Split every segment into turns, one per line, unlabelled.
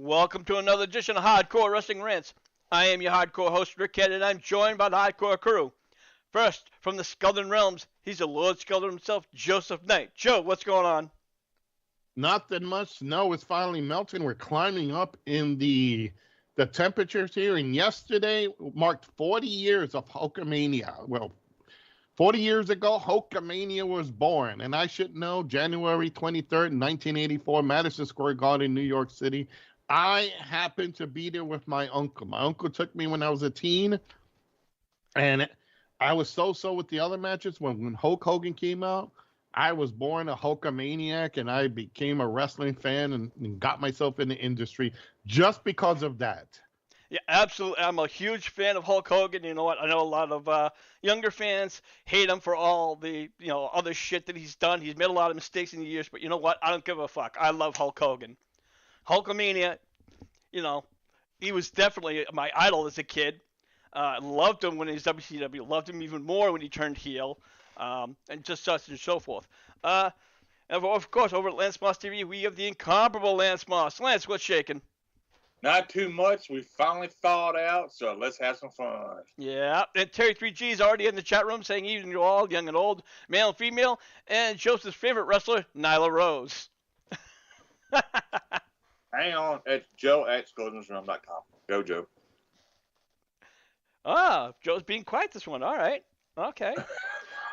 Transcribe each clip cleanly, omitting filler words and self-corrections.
Welcome to another edition of Hardcore Wrestling Rants. I am your hardcore host, Rick Head, and I'm joined by the hardcore crew. First, from the Skeldon Realms, he's the Lord Skeldon himself, Joseph Knight. Joe, what's going on?
Nothing much. Snow is finally melting. We're climbing up in the temperatures here. And yesterday marked 40 years of Hulkamania. Well, 40 years ago, Hulkamania was born. And I should know, January 23rd, 1984, Madison Square Garden, New York City. I happened to be there with my uncle. My uncle took me when I was a teen. And I was so with the other matches. When Hulk Hogan came out, I was born a Hulkamaniac, and I became a wrestling fan and got myself in the industry just because of that.
Yeah, absolutely. I'm a huge fan of Hulk Hogan. You know what? I know a lot of younger fans hate him for all the other shit that he's done. He's made a lot of mistakes in the years, but you know what? I don't give a fuck. I love Hulk Hogan. Hulkamania, he was definitely my idol as a kid. Loved him when he was WCW. Loved him even more when he turned heel. And just such and so forth. And of course, over at Lance Moss TV, we have the incomparable Lance Moss. Lance, what's shaking?
Not too much. We finally thawed out, so let's have some fun.
Yeah, and Terry 3G is already in the chat room saying even to all, young and old, male and female, and Joseph's favorite wrestler, Nyla Rose.
Hang on. It's Joe at SkeldonsRealm.com. Go, Joe.
Joe's being quiet this one. All right. Okay.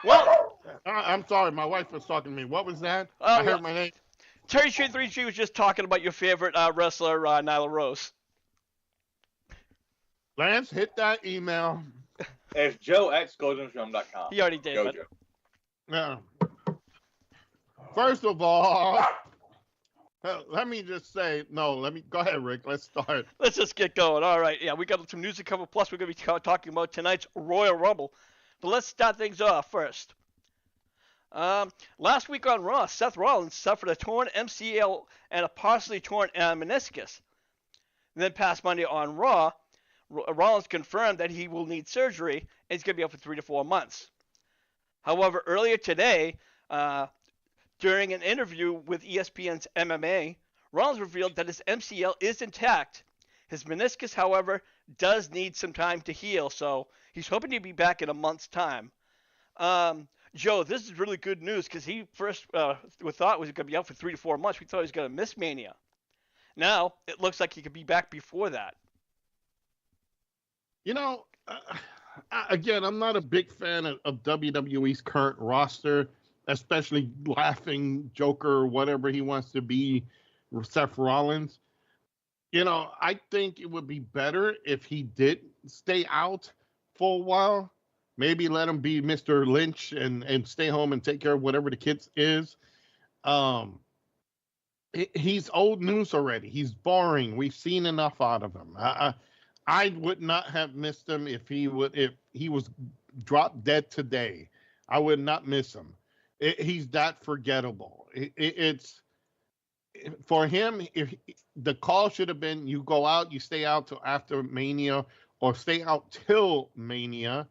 Well,
I'm sorry. My wife was talking to me. What was that? I heard my name.
Terry 3G was just talking about your favorite wrestler, Nyla Rose.
Lance, hit that email.
It's Joe at SkeldonsRealm.com.
He already did.
Go, Joe.
Yeah. First of all, let me just say, go ahead, Rick. Let's start.
Let's just get going. All right. Yeah, we got some news to cover. Plus, we're going to be talking about tonight's Royal Rumble. But let's start things off first. Last week on Raw, Seth Rollins suffered a torn MCL and a partially torn meniscus. Then past Monday on Raw, Rollins confirmed that he will need surgery and he's going to be out for 3 to 4 months. However, earlier today, during an interview with ESPN's MMA, Rollins revealed that his MCL is intact. His meniscus, however, does need some time to heal, so he's hoping to be back in a month's time. Joe, this is really good news because he first thought was going to be out for 3 to 4 months. We thought he was going to miss Mania. Now, it looks like he could be back before that.
Again, I'm not a big fan of WWE's current roster, especially laughing Joker or whatever he wants to be, Seth Rollins. I think it would be better if he did stay out for a while. Maybe let him be Mr. Lynch and stay home and take care of whatever the kids is. He's old news already. He's boring. We've seen enough out of him. I would not have missed him if he was dropped dead today. I would not miss him. He's that forgettable. It's for him. If the call should have been, you go out, you stay out till after Mania, or stay out till Mania,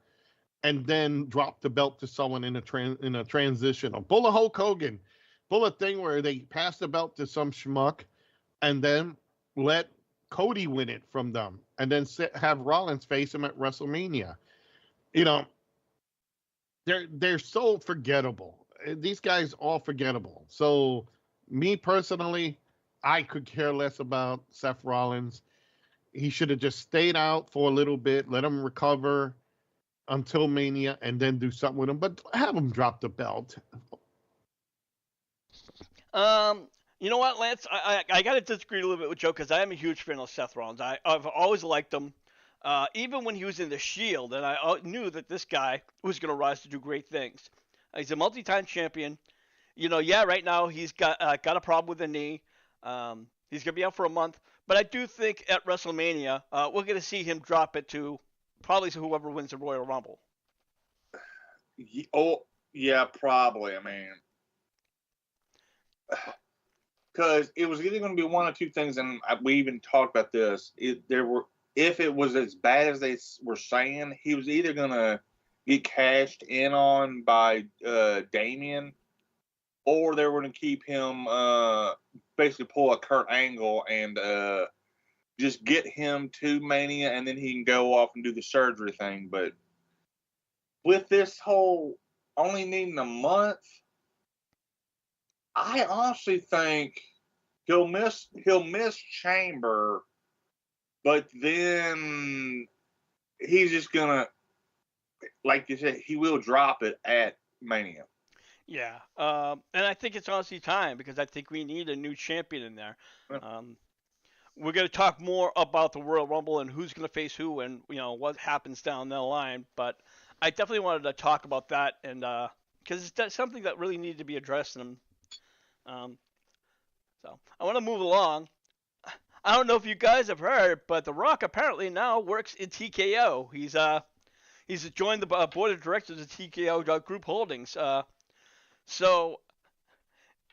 and then drop the belt to someone in a transition. Or pull a Hulk Hogan, pull a thing where they pass the belt to some schmuck, and then let Cody win it from them, and then have Rollins face him at WrestleMania. They're so forgettable. These guys all forgettable. So me personally, I could care less about Seth Rollins. He should have just stayed out for a little bit, let him recover until Mania, and then do something with him. But have him drop the belt.
You know what, Lance? I got to disagree a little bit with Joe because I am a huge fan of Seth Rollins. I've always liked him. Even when he was in the Shield, and I knew that this guy was going to rise to do great things. He's a multi-time champion. Right now he's got a problem with the knee. He's going to be out for a month. But I do think at WrestleMania, we're going to see him drop it to probably whoever wins the Royal Rumble.
Oh, yeah, probably. I mean, because it was either going to be one or two things, and we even talked about this. If it was as bad as they were saying, he was either going to get cashed in on by Damien, or they were going to keep him basically pull a Kurt Angle and just get him to Mania and then he can go off and do the surgery thing. But with this whole only needing a month, I honestly think he'll miss Chamber, but then he's just gonna, like you said, he will drop it at Mania.
Yeah, and I think it's honestly time because I think we need a new champion in there. We're going to talk more about the Royal Rumble and who's going to face who and what happens down the line. But I definitely wanted to talk about that and because it's something that really needed to be addressed. And so I want to move along. I don't know if you guys have heard, but The Rock apparently now works in TKO. He's joined the board of directors of TKO Group Holdings. So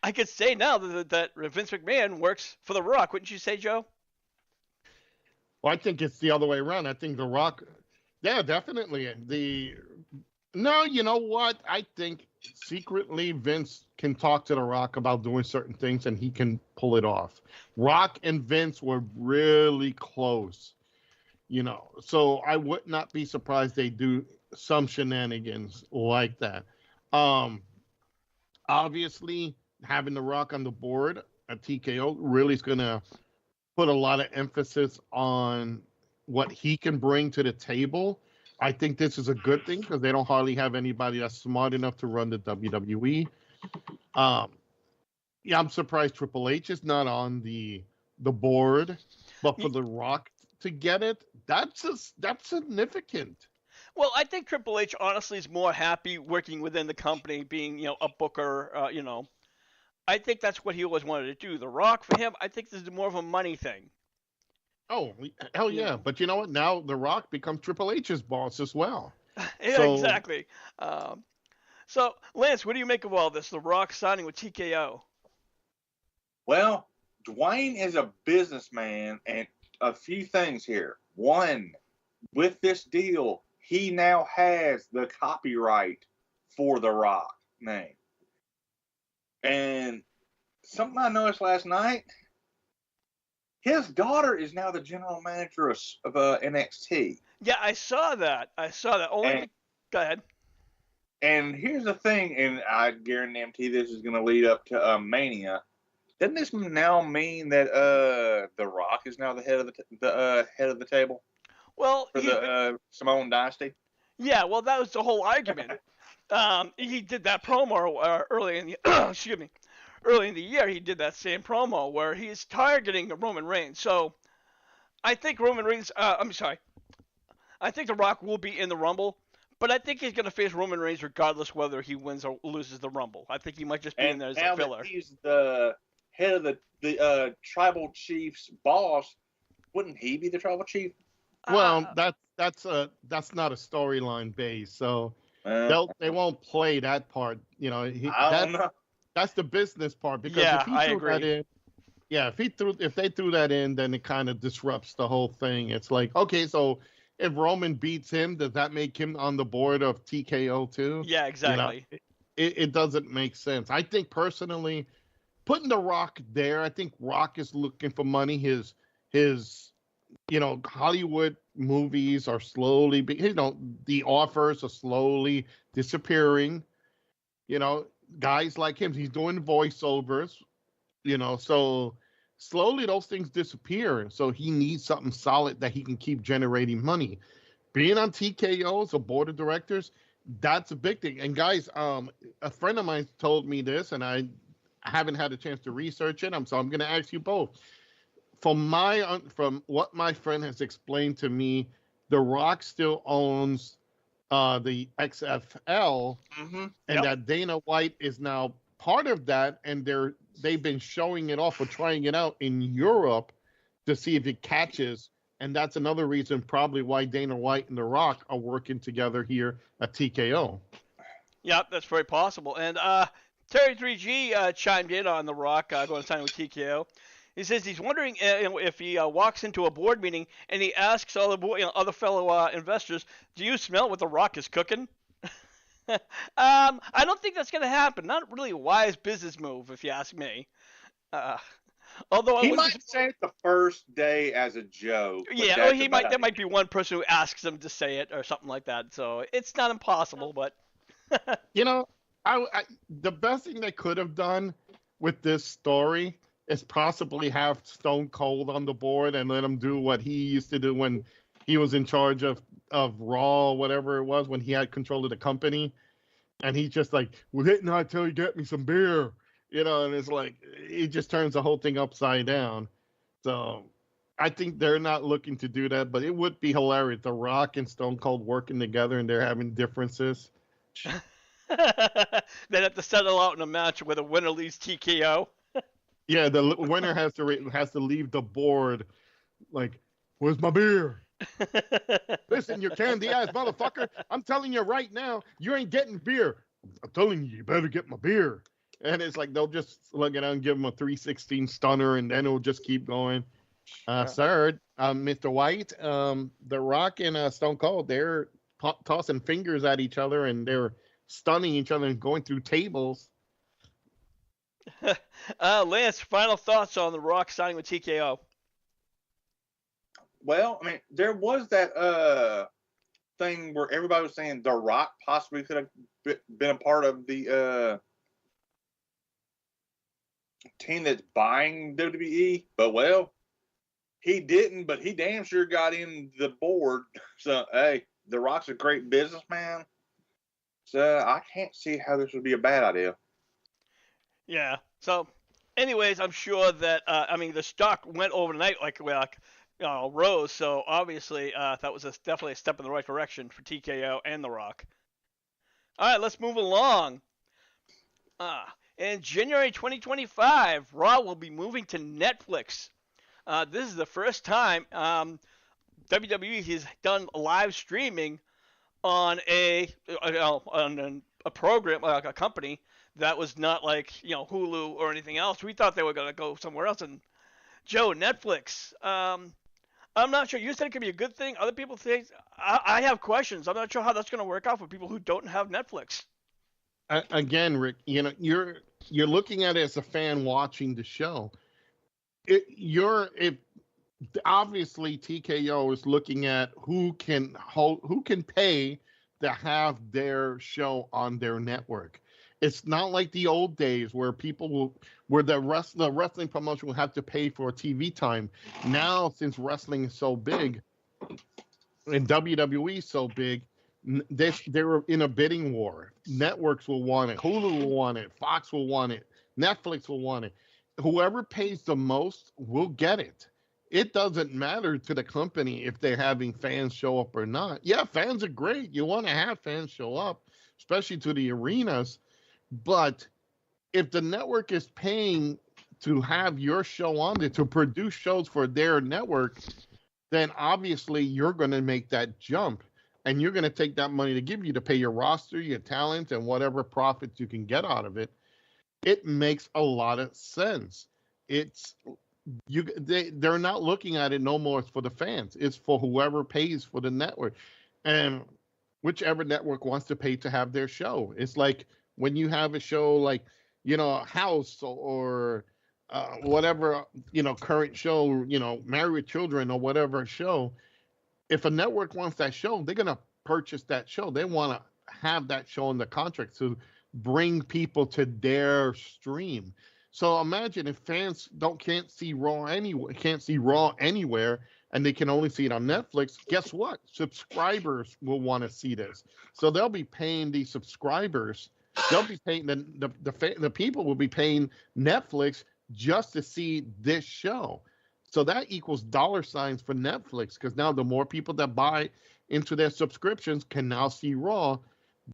I could say now that Vince McMahon works for The Rock, wouldn't you say, Joe?
Well, I think it's the other way around. I think The Rock, yeah, definitely. No, you know what? I think secretly Vince can talk to The Rock about doing certain things and he can pull it off. Rock and Vince were really close, so I would not be surprised they do some shenanigans like that. Obviously, having The Rock on the board at TKO really is going to put a lot of emphasis on what he can bring to the table. I think this is a good thing because they don't hardly have anybody that's smart enough to run the WWE. Yeah, I'm surprised Triple H is not on the board, but for The Rock to get it, that's significant.
Well, I think Triple H honestly is more happy working within the company, being a booker. I think that's what he always wanted to do. The Rock for him, I think this is more of a money thing.
Oh, hell yeah! But you know what? Now The Rock becomes Triple H's boss as well.
Yeah, so, exactly. So, Lance, what do you make of all this? The Rock signing with TKO.
Well, Dwayne is a businessman, and a few things here. One, with this deal, he now has the copyright for The Rock name. And something I noticed last night, his daughter is now the general manager of NXT.
Yeah, I saw that. Go ahead.
And here's the thing, and I guarantee this is going to lead up to Mania. Doesn't this now mean that The Rock is now the head of the table?
Well,
for the Samoan Dynasty.
Yeah, well, that was the whole argument. He did that promo early in the early in the year. He did that same promo where he's targeting Roman Reigns. So I think Roman Reigns. I think The Rock will be in the Rumble, but I think he's going to face Roman Reigns regardless whether he wins or loses the Rumble. I think he might just be in there as a filler.
That he's the head of the tribal chief's boss. Wouldn't he be the tribal chief?
Well, that's not a storyline base, so they won't play that part. I don't know. That's the business part because if he threw that in, if they threw that in, then it kind of disrupts the whole thing. It's like, okay, so if Roman beats him, does that make him on the board of TKO too?
Yeah, exactly.
It doesn't make sense. I think personally, putting The Rock there, I think Rock is looking for money. His Hollywood movies are slowly, the offers are slowly disappearing. Guys like him, he's doing voiceovers, so slowly those things disappear. So he needs something solid that he can keep generating money. Being on TKO as a board of directors, that's a big thing. And guys, a friend of mine told me this, and I haven't had a chance to research it. So I'm going to ask you both. From what my friend has explained to me, The Rock still owns the XFL, and that Dana White is now part of that, and they've been showing it off or trying it out in Europe to see if it catches, and that's another reason probably why Dana White and The Rock are working together here at TKO.
Yep, that's very possible. And Terry 3G chimed in on The Rock going to sign with TKO. He says he's wondering if he walks into a board meeting and he asks other fellow investors, "Do you smell what The Rock is cooking?" I don't think that's going to happen. Not really a wise business move, if you ask me. Although I
He
wouldn't
might say it the first day as a joke. But
yeah,
that's
he
about
might. There
it.
might be one person who asks him to say it or something like that. So it's not impossible, but
You know, the best thing they could have done with this story is possibly have Stone Cold on the board and let him do what he used to do when he was in charge of Raw, whatever it was, when he had control of the company, and he's just like, "Well, didn't I tell you get me some beer?" And it's like it just turns the whole thing upside down. So I think they're not looking to do that, but it would be hilarious. The Rock and Stone Cold working together and they're having differences.
they'd have to settle out in a match where the winner leaves TKO.
Yeah, the winner has to leave the board. Like, where's my beer? Listen, you candy ass motherfucker. I'm telling you right now, you ain't getting beer. I'm telling you, you better get my beer. And it's like they'll just look at him and give him a 316 stunner, and then it'll just keep going. Sir, Mr. White, The Rock and Stone Cold, they're tossing fingers at each other and they're stunning each other and going through tables.
Lance, final thoughts on The Rock signing with TKO?
Well, I mean, there was that thing where everybody was saying The Rock possibly could have been a part of the team that's buying WWE, but well, he didn't, but he damn sure got in the board. So, hey, The Rock's a great businessman. So, I can't see how this would be a bad idea.
Yeah. So, anyways, I'm sure that the stock went overnight like rose. So obviously, that was definitely a step in the right direction for TKO and The Rock. All right, let's move along. In January 2025, Raw will be moving to Netflix. This is the first time WWE has done live streaming on a program, like a company that was not like Hulu or anything else. We thought they were gonna go somewhere else. And Joe, Netflix. I'm not sure. You said it could be a good thing. Other people think. I have questions. I'm not sure how that's gonna work out for people who don't have Netflix.
Again, Rick, you're looking at it as a fan watching the show. If obviously TKO is looking at who can pay to have their show on their network. It's not like the old days where the wrestling promotion will have to pay for TV time. Now, since wrestling is so big and WWE is so big, they're in a bidding war. Networks will want it, Hulu will want it, Fox will want it, Netflix will want it. Whoever pays the most will get it. It doesn't matter to the company if they're having fans show up or not. Yeah, fans are great. You want to have fans show up, especially to the arenas. But if the network is paying to have your show on there, to produce shows for their network, then obviously you're going to make that jump. And you're going to take that money to pay your roster, your talent, and whatever profits you can get out of it. It makes a lot of sense. They're not looking at it no more for the fans. It's for whoever pays for the network, and whichever network wants to pay to have their show. It's like when you have a show like House or whatever current show, Married with Children or whatever show. If a network wants that show, they're gonna purchase that show. They want to have that show in the contract to bring people to their stream. So imagine if fans can't see Raw anywhere, and they can only see it on Netflix. Guess what? Subscribers will want to see this, so they'll be paying these subscribers. They'll be paying the people will be paying Netflix just to see this show. So that equals dollar signs for Netflix, because now the more people that buy into their subscriptions can now see Raw.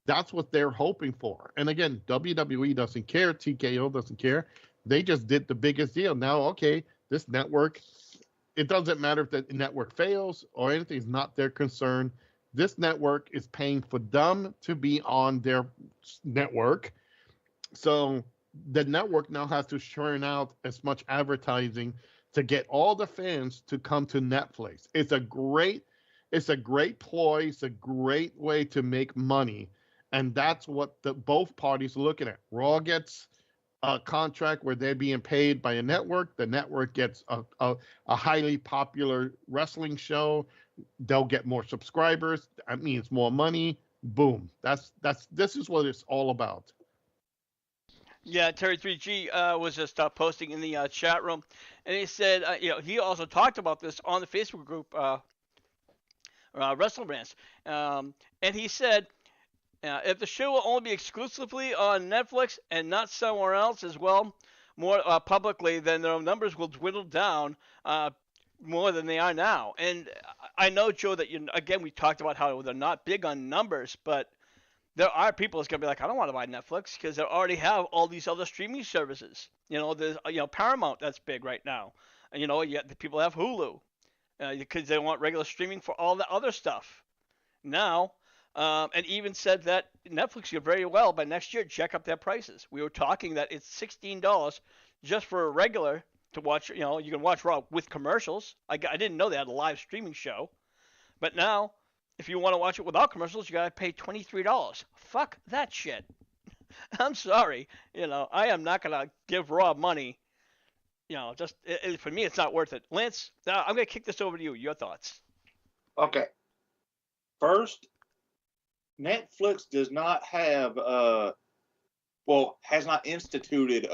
That's what they're hoping for. And again, WWE doesn't care. TKO doesn't care. They just did the biggest deal. Now, okay, this network, it doesn't matter if the network fails or anything. It's not their concern. This network is paying for them to be on their network. So the network now has to churn out as much advertising to get all the fans to come to Netflix. It's a great ploy. It's a great way to make money. And that's what both parties are looking at. Raw gets contract where they're being paid by a network. The network gets a highly popular wrestling show. They'll get more subscribers. That means more money. Boom. This is what it's all about.
Yeah, Terry 3G was just posting in the chat room, and he said, he also talked about this on the Facebook group, Wrestle Rants, and he said, if the show will only be exclusively on Netflix and not somewhere else as well, more publicly, then their numbers will dwindle down more than they are now. And I know, Joe, that again we talked about how they're not big on numbers, but there are people that's gonna be like, I don't want to buy Netflix because they already have all these other streaming services. There's Paramount that's big right now, and yet the people have Hulu because they want regular streaming for all the other stuff. Now, and even said that Netflix could very well by next year jack up their prices. We were talking that it's $16 just for a regular to watch. You can watch Raw with commercials. I didn't know they had a live streaming show, but now, if you want to watch it without commercials, you gotta pay $23. Fuck that shit. I'm sorry. I am not gonna give Raw money. For me, it's not worth it. Lance, now I'm gonna kick this over to you. Your thoughts?
Okay. First, Netflix does not have has not instituted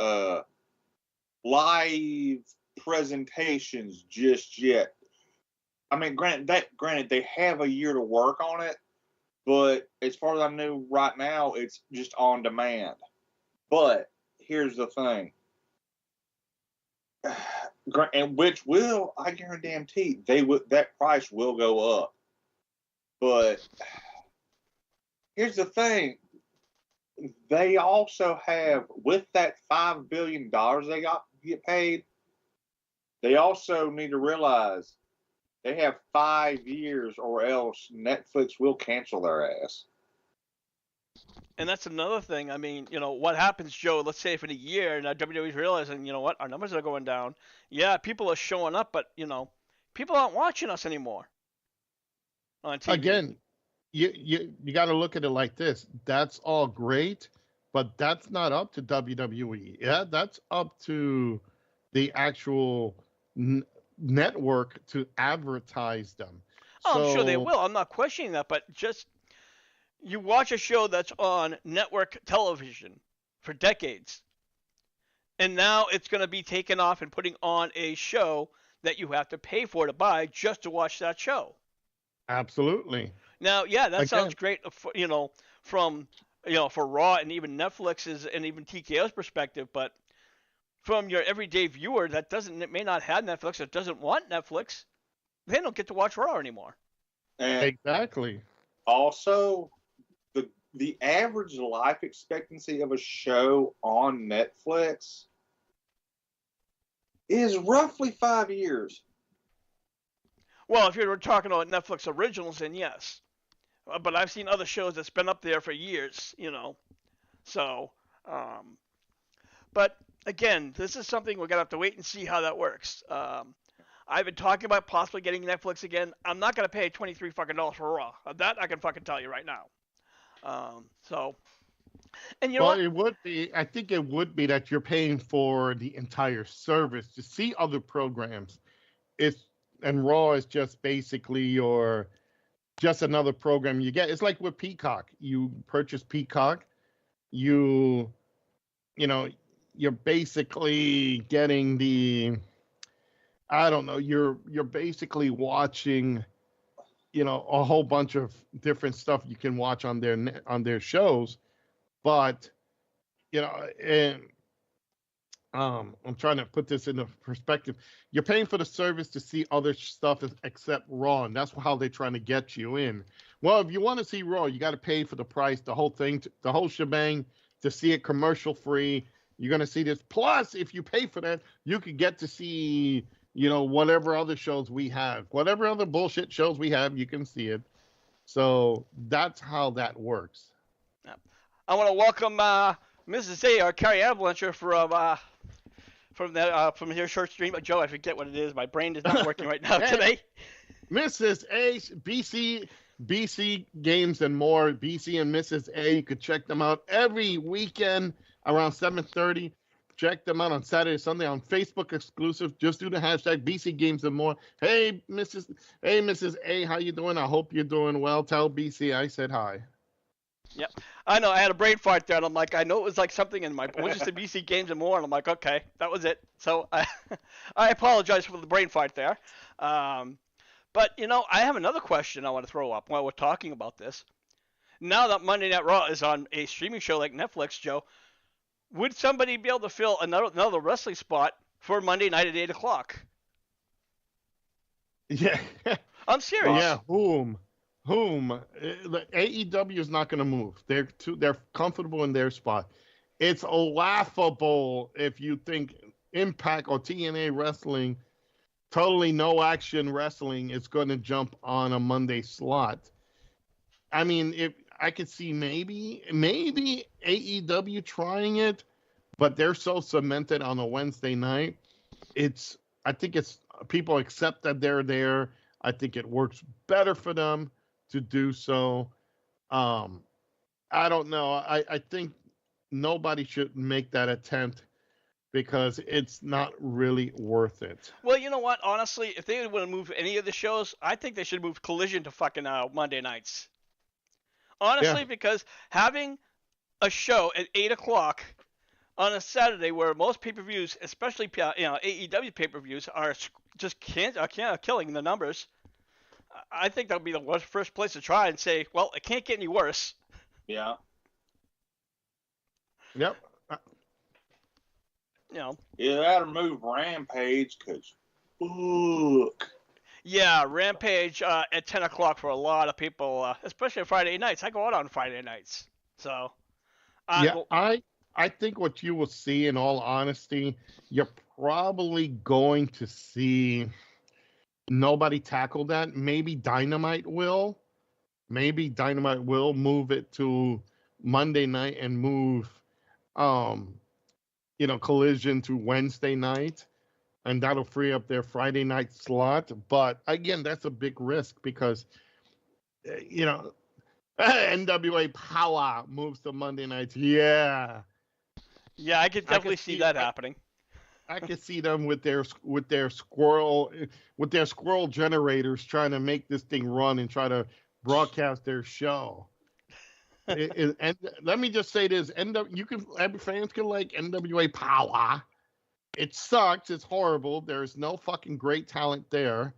live presentations just yet. I mean, granted, they have a year to work on it, but as far as I know right now, it's just on demand. But here's the thing, and which will, I guarantee, that price will go up. But here's the thing, they also have, with that $5 billion they get paid, they also need to realize they have 5 years or else Netflix will cancel their ass.
And that's another thing. I mean, what happens, Joe? Let's say if in a year, now WWE's realizing, what, our numbers are going down. Yeah, people are showing up, but people aren't watching us anymore on TV.
Again, you got to look at it like this. That's all great, but that's not up to WWE. Yeah, that's up to the actual network to advertise them.
Oh, I'm sure they will. I'm not questioning that, but just you watch a show that's on network television for decades, and now it's going to be taken off and putting on a show that you have to pay for to buy just to watch that show.
Absolutely.
Now, yeah, that sounds great, from for Raw and even Netflix's and even TKO's perspective, but from your everyday viewer that may not have Netflix or doesn't want Netflix, they don't get to watch Raw anymore.
And
exactly.
Also, the average life expectancy of a show on Netflix is roughly 5 years.
Well, if you're talking about Netflix originals, then yes. But I've seen other shows that's been up there for years, So, but again, this is something we're going to have to wait and see how that works. I've been talking about possibly getting Netflix again. I'm not going to pay $23 fucking for Raw. That I can fucking tell you right now. And
well, it would be. I think it would be that you're paying for the entire service to see other programs. And Raw is just basically just another program you get. It's like with Peacock. You purchase Peacock, you're basically getting you're basically watching, a whole bunch of different stuff you can watch on their shows, but I'm trying to put this into perspective. You're paying for the service to see other stuff except Raw, and that's how they're trying to get you in. Well, if you want to see Raw, you got to pay for the price, the whole thing, the whole shebang, to see it commercial free. You're going to see this. Plus, if you pay for that, you could get to see, whatever other shows we have. Whatever other bullshit shows we have, you can see it. So that's how that works.
I want to welcome Mrs. A, our Carrie Avalancher, from here short stream. Joe, I forget what it is. My brain is not working right now today.
Mrs. A, BC Games and More, BC and Mrs. A. You could check them out every weekend around 7:30. check them out on Saturday, Sunday on Facebook exclusive. Just do the hashtag BC Games and More. Hey, Mrs. A, how you doing? I hope you're doing well. Tell BC I said hi.
Yep. I know. I had a brain fart there, and I'm like, I know it was like something in my. What just the BC Games and More, and I'm like, okay, that was it. So I apologize for the brain fart there. But I have another question I want to throw up while we're talking about this. Now that Monday Night Raw is on a streaming show like Netflix, Joe, would somebody be able to fill another wrestling spot for Monday night at 8 o'clock?
Yeah.
I'm serious.
Yeah, whom? The AEW is not going to move. They're comfortable in their spot. It's laughable if you think Impact or TNA Wrestling, totally no action wrestling, is going to jump on a Monday slot. I mean, if I could see maybe AEW trying it, but they're so cemented on a Wednesday night. I think people accept that they're there. I think it works better for them to do so. I don't know. I think nobody should make that attempt because it's not really worth it.
Well, you know what? Honestly, if they want to move any of the shows, I think they should move Collision to fucking Monday nights. Honestly, because having a show at 8 o'clock on a Saturday where most pay-per-views, especially AEW pay-per-views, are just killing the numbers, I think that would be the first place to try and say, well, it can't get any worse.
Yeah.
Yep.
Either that or move Rampage, because fuck.
Yeah, Rampage at 10 o'clock for a lot of people, especially on Friday nights. I go out on Friday nights. So,
I think what you will see, in all honesty, you're probably going to see nobody tackle that. Maybe Dynamite will. Maybe Dynamite will move it to Monday night and move, Collision to Wednesday night. And that'll free up their Friday night slot. But again, that's a big risk because, NWA Power moves to Monday nights. Yeah.
Yeah, I could definitely see that happening.
I could see them with their squirrel generators trying to make this thing run and try to broadcast their show. And let me just say this: fans can like NWA Power. It sucks. It's horrible. There's no fucking great talent there.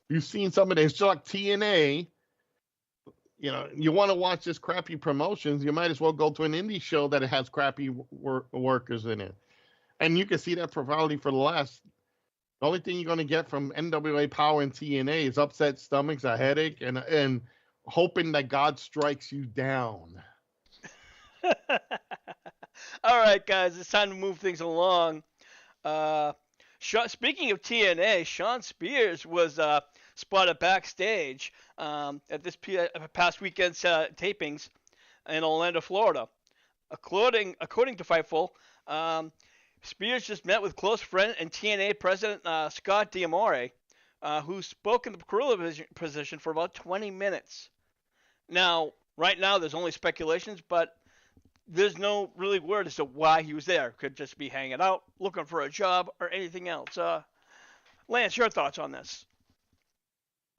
You've seen some of this. It's like TNA. You want to watch this crappy promotions, you might as well go to an indie show that has crappy workers in it. And you can see that probably for the only thing you're going to get from NWA Power and TNA is upset stomachs, a headache, and hoping that God strikes you down.
All right, guys, it's time to move things along. Speaking of TNA, Shawn Spears was spotted backstage at this past weekend's tapings in Orlando, Florida. According to Fightful, Spears just met with close friend and TNA president Scott D'Amore, who spoke in the gorilla position for about 20 minutes. Now, right now, there's only speculations, but there's no really word as to why he was there. Could just be hanging out, looking for a job, or anything else. Lance, your thoughts on this?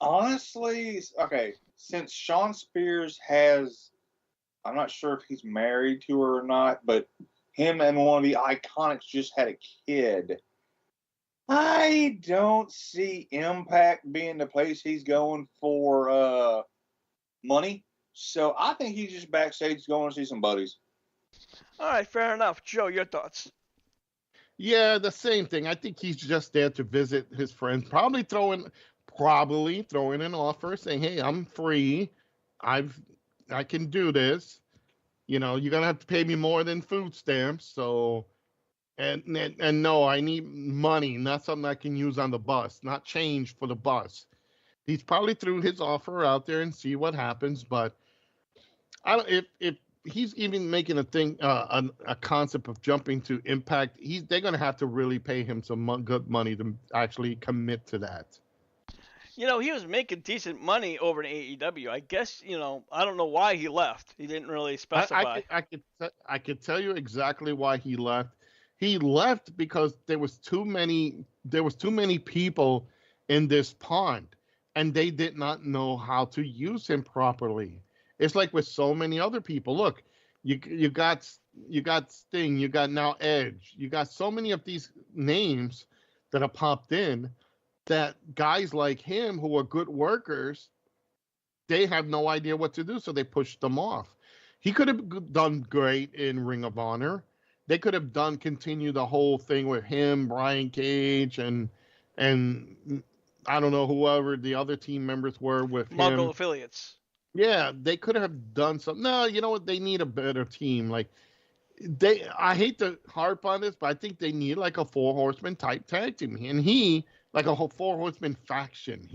Honestly, okay, since Shawn Spears I'm not sure if he's married to her or not, but him and one of the Iconics just had a kid. I don't see Impact being the place he's going for money. So I think he's just backstage going to see some buddies.
All right, fair enough. Joe, your thoughts?
Yeah, the same thing. I think he's just there to visit his friends. Probably throwing an offer, saying, "Hey, I'm free. I can do this. You're gonna have to pay me more than food stamps. So, and no, I need money, not something I can use on the bus, not change for the bus." He's probably threw his offer out there and see what happens. But I don't if he's even making a concept of jumping to Impact, they're going to have to really pay him some good money to actually commit to that.
He was making decent money over in AEW. I guess, I don't know why he left. He didn't really specify.
I could tell you exactly why he left. He left because there was too many people in this pond, and they did not know how to use him properly. It's like with so many other people. Look, you got Sting, you got now Edge, you got so many of these names that have popped in that guys like him who are good workers, they have no idea what to do, so they pushed them off. He could have done great in Ring of Honor. They could have continue the whole thing with him, Brian Cage, and I don't know whoever the other team members were with
Mongol
him.
affiliates.
Yeah, they could have done something. No, you know what? They need a better team. Like I hate to harp on this, but I think they need like a 4 horseman type tag team, and he like a whole 4 horseman faction.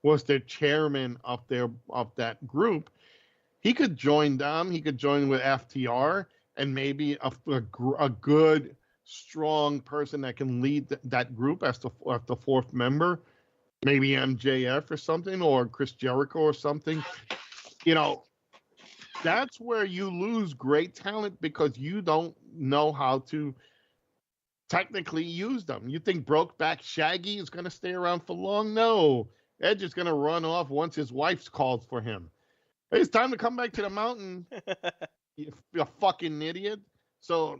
Was the chairman of that group. He could join them. He could join with FTR, and maybe a good, strong person that can lead that group as the fourth member. Maybe MJF or something, or Chris Jericho or something. That's where you lose great talent because you don't know how to technically use them. You think Brokeback Shaggy is going to stay around for long? No. Edge is going to run off once his wife calls for him. Hey, it's time to come back to the mountain, you fucking idiot. So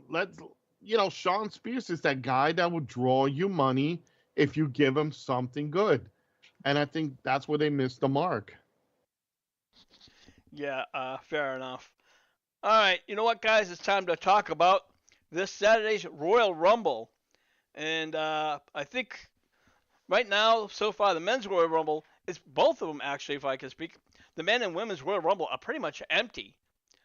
Sean Spears is that guy that will draw you money if you give him something good. And I think that's where they missed the mark.
Yeah, fair enough. All right, you know what, guys? It's time to talk about this Saturday's Royal Rumble. And I think right now, so far, the men's Royal Rumble is both of them, actually, if I can speak. The men and women's Royal Rumble are pretty much empty.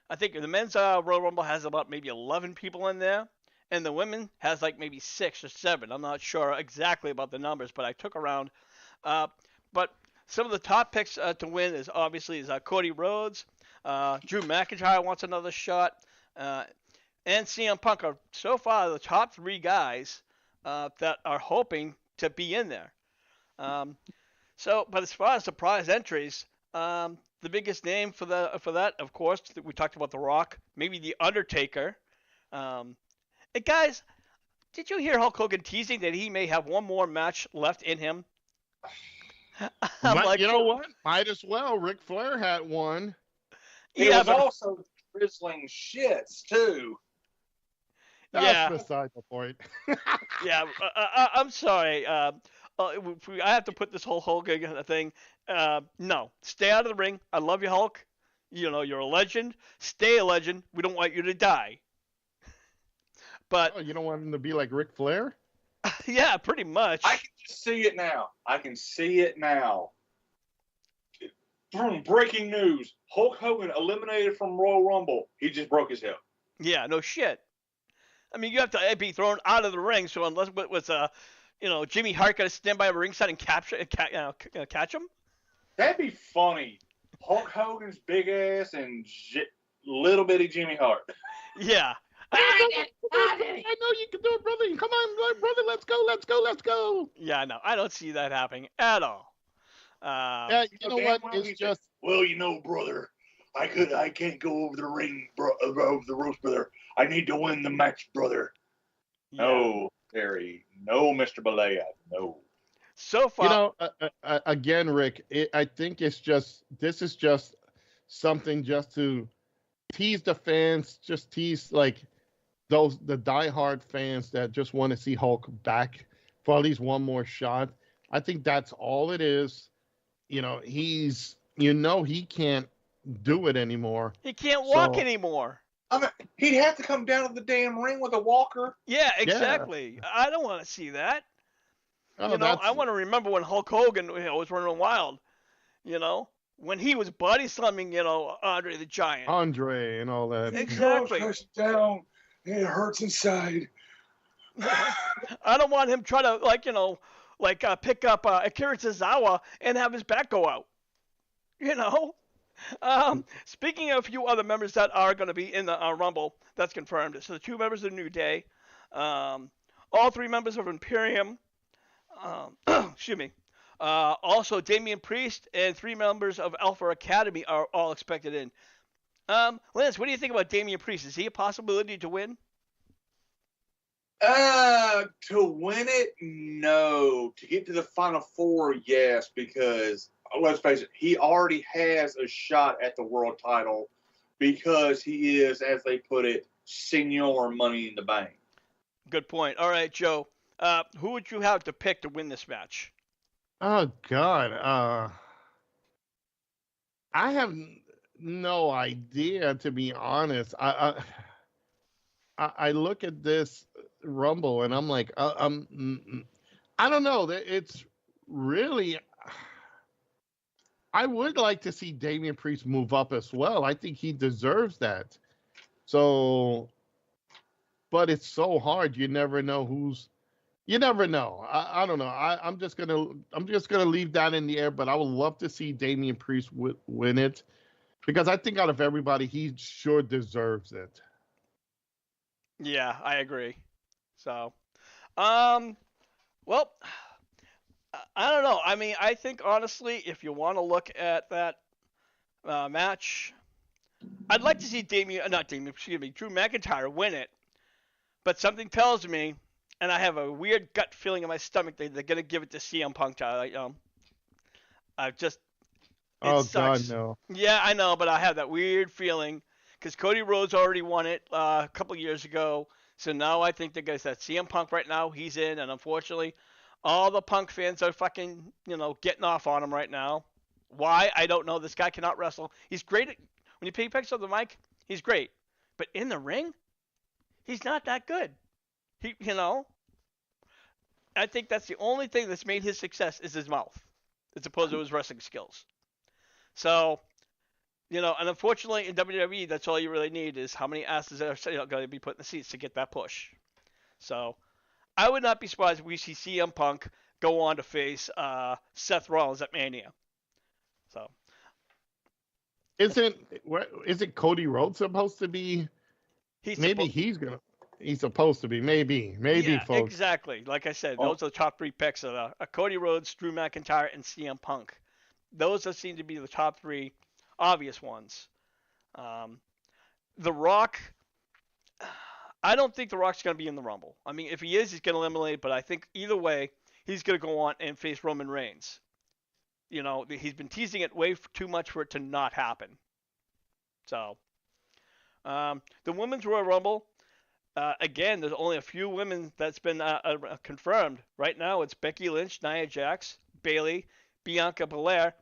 I think the men's Royal Rumble has about maybe 11 people in there, and the women has like maybe 6 or 7. I'm not sure exactly about the numbers, but I took around. But some of the top picks to win is obviously Cody Rhodes. Drew McIntyre wants another shot. And CM Punk are so far the top 3 guys that are hoping to be in there. But as far as surprise entries, the biggest name for that, of course, we talked about The Rock, maybe The Undertaker. Hey guys, did you hear Hulk Hogan teasing that he may have one more match left in him?
You know what? Might as well. Ric Flair had one.
He was also drizzling shits too.
That's beside the point.
Yeah, I'm sorry. I have to put this whole Hogan thing. No, stay out of the ring. I love you, Hulk. You're a legend. Stay a legend. We don't want you to die. But
you don't want him to be like Ric Flair?
Yeah, pretty much.
I can just see it now. Breaking news: Hulk Hogan eliminated from Royal Rumble. He just broke his hip.
Yeah, no shit. I mean, you have to be thrown out of the ring. So unless it was Jimmy Hart got to stand by a ringside and catch him.
That'd be funny. Hulk Hogan's big ass and little bitty Jimmy Hart.
Yeah.
I know you can do it, brother. Come on, brother. Let's go.
Yeah, no, I don't see that happening at all.
Yeah, you know what? It's just.
Well, brother, I can't go over the ring, over the ropes, brother. I need to win the match, brother. Yeah. No, Terry. No, Mr. Balea. No.
So far,
again, Rick, I think this is just something just to tease the fans, just tease like the diehard fans that just want to see Hulk back for at least one more shot. I think that's all it is. He can't do it anymore.
He can't walk anymore.
I mean, he'd have to come down to the damn ring with a walker.
Yeah, exactly. Yeah. I don't want to see that. I want to remember when Hulk Hogan was running wild. When he was body slamming, Andre the Giant.
Andre and all that.
Exactly.
Down. It hurts inside.
I don't want him trying to pick up Akira Tozawa and have his back go out. Speaking of a few other members that are going to be in the Rumble, that's confirmed. So the 2 members of the New Day, all 3 members of Imperium, excuse me. Also, Damian Priest and 3 members of Alpha Academy are all expected in. Lance, what do you think about Damian Priest? Is he a possibility to win?
To win it, no. To get to the Final Four, yes, because let's face it, he already has a shot at the world title because he is, as they put it, senior Money in the Bank.
Good point. All right, Joe. Who would you have to pick to win this match?
Oh God. I have no idea, to be honest. I look at this Rumble and I'm like, I don't know. It's really. I would like to see Damian Priest move up as well. I think he deserves that. So, but it's so hard. You never know who's. You never know. I don't know. I'm just gonna leave that in the air. But I would love to see Damian Priest win it, because I think out of everybody, he sure deserves it.
Yeah, I agree. So, well, I don't know. I mean, I think honestly, if you want to look at that match, I'd like to see not Damian, excuse me, Drew McIntyre win it. But something tells me, and I have a weird gut feeling in my stomach that they're gonna give it to CM Punk. I just, it
Oh God,
sucks.
no.
Yeah, I know, but I have that weird feeling because Cody Rhodes already won it a couple years ago. So now I think they're gonna say CM Punk right now. He's in, and unfortunately, all the Punk fans are fucking, getting off on him right now. Why? I don't know. This guy cannot wrestle. He's great when he picks up the mic. He's great, but in the ring, he's not that good. I think that's the only thing that's made his success is his mouth, as opposed to his wrestling skills. So, and unfortunately in WWE, that's all you really need is how many asses are going to be put in the seats to get that push. So, I would not be surprised if we see CM Punk go on to face Seth Rollins at Mania. So,
Isn't Cody Rhodes supposed to be? He's supposed to be. Maybe,
yeah,
folks.
exactly. Like I said, those are the top three picks of Cody Rhodes, Drew McIntyre, and CM Punk. Those seem to be the top three obvious ones. The Rock, I don't think The Rock's going to be in the Rumble. I mean, if he is, he's going to eliminate. But I think either way, he's going to go on and face Roman Reigns. He's been teasing it way too much for it to not happen. So, the Women's Royal Rumble, again, there's only a few women that's been confirmed. Right now, it's Becky Lynch, Nia Jax, Bayley, Bianca Belair,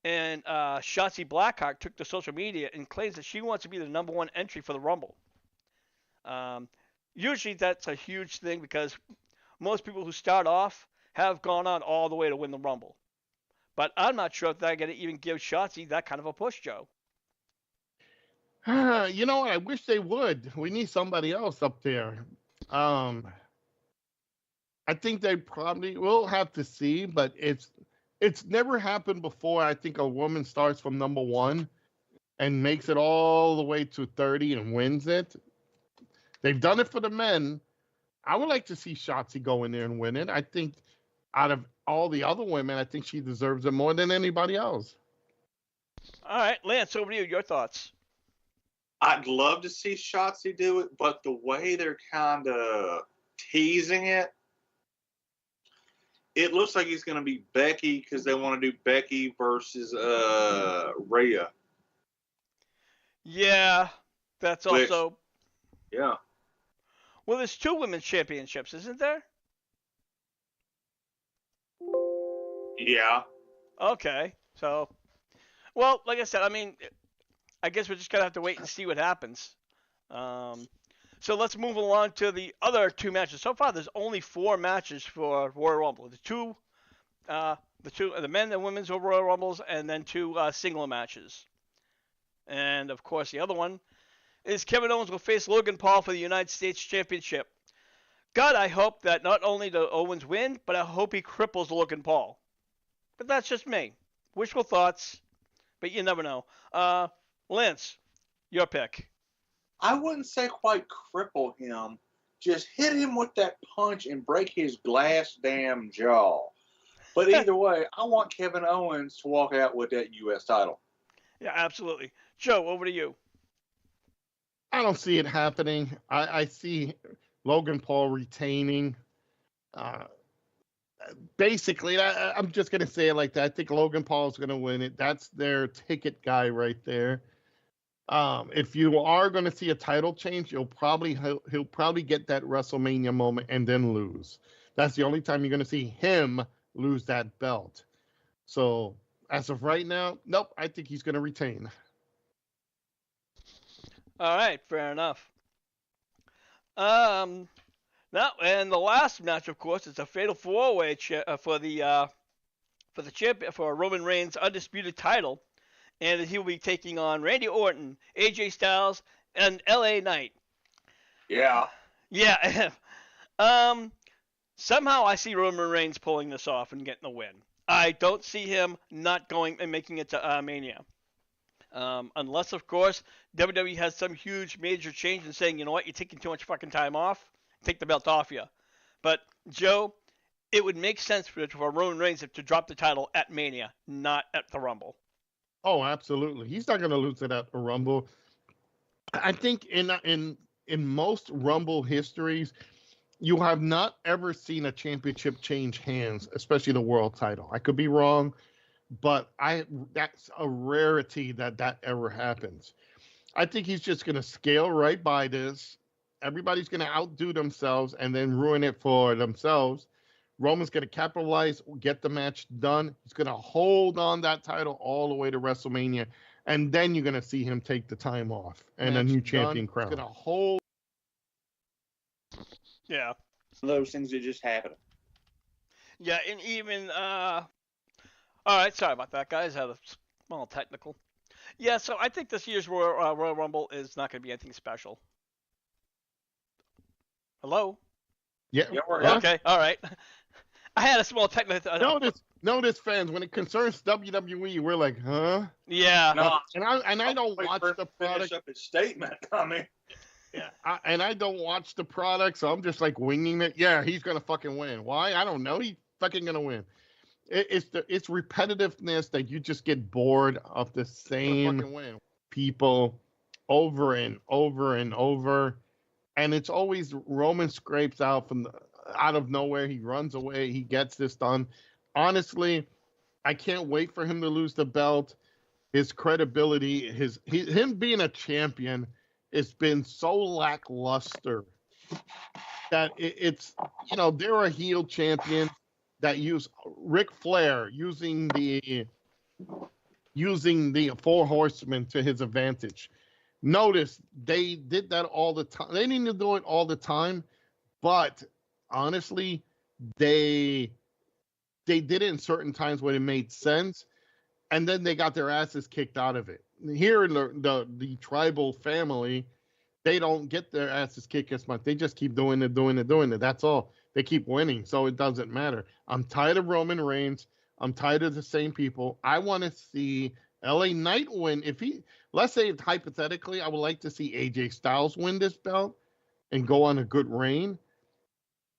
and Shotzi Blackheart took to social media and claims that she wants to be the number one entry for the Rumble. Usually that's a huge thing because most people who start off have gone on all the way to win the Rumble. But I'm not sure if they're going to even give Shotzi that kind of a push, Joe.
You know what? I wish they would. We need somebody else up there. I think they probably will have to see, but it's never happened before. I think a woman starts from number one and makes it all the way to 30 and wins it. They've done it for the men. I would like to see Shotzi go in there and win it. I think out of all the other women, I think she deserves it more than anybody else.
All right, Lance, over to you. Your thoughts.
I'd love to see Shotzi do it, but the way they're kind of teasing it, it looks like it's going to be Becky because they want to do Becky versus Rhea.
Yeah, that's also.
Yeah.
Well, there's two women's championships, isn't there?
Yeah.
Okay, so, well, like I said, I mean, I guess we're just gonna have to wait and see what happens. So let's move along to the other two matches. So far, there's only 4 matches for Royal Rumble. The men and women's Royal Rumbles, and then 2 single matches. And of course, the other one is Kevin Owens will face Logan Paul for the United States Championship. God, I hope that not only do Owens win, but I hope he cripples Logan Paul. But that's just me. Wishful thoughts, but you never know. Lance, your pick.
I wouldn't say quite cripple him. Just hit him with that punch and break his glass damn jaw. But either way, I want Kevin Owens to walk out with that U.S. title.
Yeah, absolutely. Joe, over to you.
I don't see it happening. I see Logan Paul retaining. Uh, Basically, I'm just gonna say it like that. I think Logan Paul's gonna win it. That's their ticket guy right there. If you are gonna see a title change, he'll probably get that WrestleMania moment and then lose. That's the only time you're gonna see him lose that belt. So as of right now, nope. I think he's gonna retain.
All right, fair enough. Um, Now, and the last match, of course, is a fatal four-way for the champion for Roman Reigns' undisputed title, and he will be taking on Randy Orton, AJ Styles, and LA Knight.
Yeah.
Yeah. um. Somehow I see Roman Reigns pulling this off and getting the win. I don't see him not going and making it to Mania. Unless, of course, WWE has some huge major change and saying, you know what, you're taking too much fucking time off, take the belt off you. But, Joe, it would make sense for Roman Reigns to drop the title at Mania, not at the Rumble.
Oh, absolutely. He's not going to lose it at the Rumble. I think in most Rumble histories, you have not ever seen a championship change hands, especially the world title. I could be wrong, but that's a rarity that ever happens. I think he's just going to scale right by this. Everybody's going to outdo themselves and then ruin it for themselves. Roman's going to capitalize, get the match done. He's going to hold on that title all the way to WrestleMania, and then you're going to see him take the time off and a new champion crown. He's going to hold.
Yeah.
Those things that just happen.
Yeah, and even all right, sorry about that, guys. Had a small technical. Yeah, so I think this year's Royal Rumble is not going to be anything special. Hello?
Yeah.
Okay, all right. I had a small technical.
Notice, fans, when it concerns WWE, we're like, huh?
Yeah.
No,
and I don't watch the product.
Finish up his statement. I mean,
yeah. I don't watch the product, so I'm just like winging it. Yeah, he's gonna fucking win. Why? I don't know. He's fucking gonna win. It's repetitiveness that you just get bored of the same people over and over and over, and it's always Roman scrapes out out of nowhere. He runs away. He gets this done. Honestly, I can't wait for him to lose the belt. His credibility, him being a champion, it's been so lackluster that it's they're a heel champion that use Ric Flair using the Four Horsemen to his advantage. Notice they did that all the time. They didn't do it all the time, but honestly, they did it in certain times when it made sense, and then they got their asses kicked out of it. Here in the tribal family, they don't get their asses kicked as much. They just keep doing it. That's all. They keep winning, so it doesn't matter. I'm tired of Roman Reigns. I'm tired of the same people. I want to see LA Knight win. Let's say hypothetically, I would like to see AJ Styles win this belt and go on a good reign.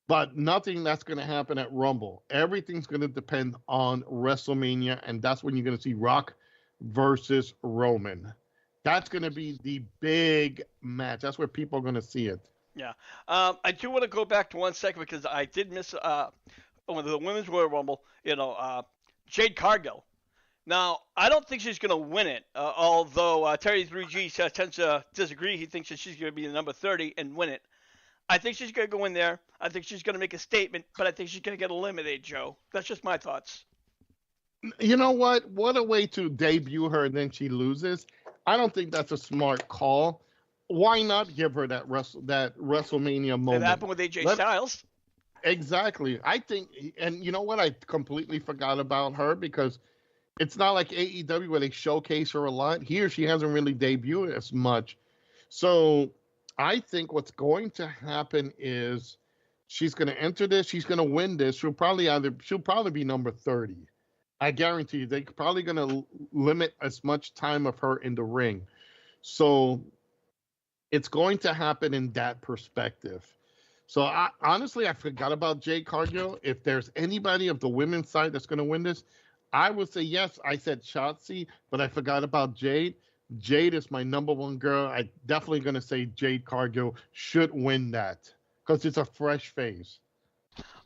But nothing that's going to happen at Rumble. Everything's going to depend on WrestleMania, and that's when you're going to see Rock versus Roman. That's going to be the big match. That's where people are going to see it.
Yeah. I do want to go back to 1 second because I did miss the Women's Royal Rumble, Jade Cargill. Now, I don't think she's going to win it, although Terry 3G tends to disagree. He thinks that she's going to be the number 30 and win it. I think she's going to go in there. I think she's going to make a statement, but I think she's going to get eliminated, Joe. That's just my thoughts.
You know what? What a way to debut her and then she loses. I don't think that's a smart call. Why not give her that WrestleMania moment?
It happened with AJ Styles.
Exactly. I think, and you know what? I completely forgot about her because it's not like AEW where they showcase her a lot. Here, she hasn't really debuted as much. So I think what's going to happen is she's going to enter this. She's going to win this. She'll probably be number 30. I guarantee you, they're probably going to limit as much time of her in the ring. So it's going to happen in that perspective. So honestly, I forgot about Jade Cargill. If there's anybody of the women's side that's going to win this, I would say yes. I said Shotzi, but I forgot about Jade. Jade is my number one girl. I'm definitely going to say Jade Cargill should win that. because it's a fresh face.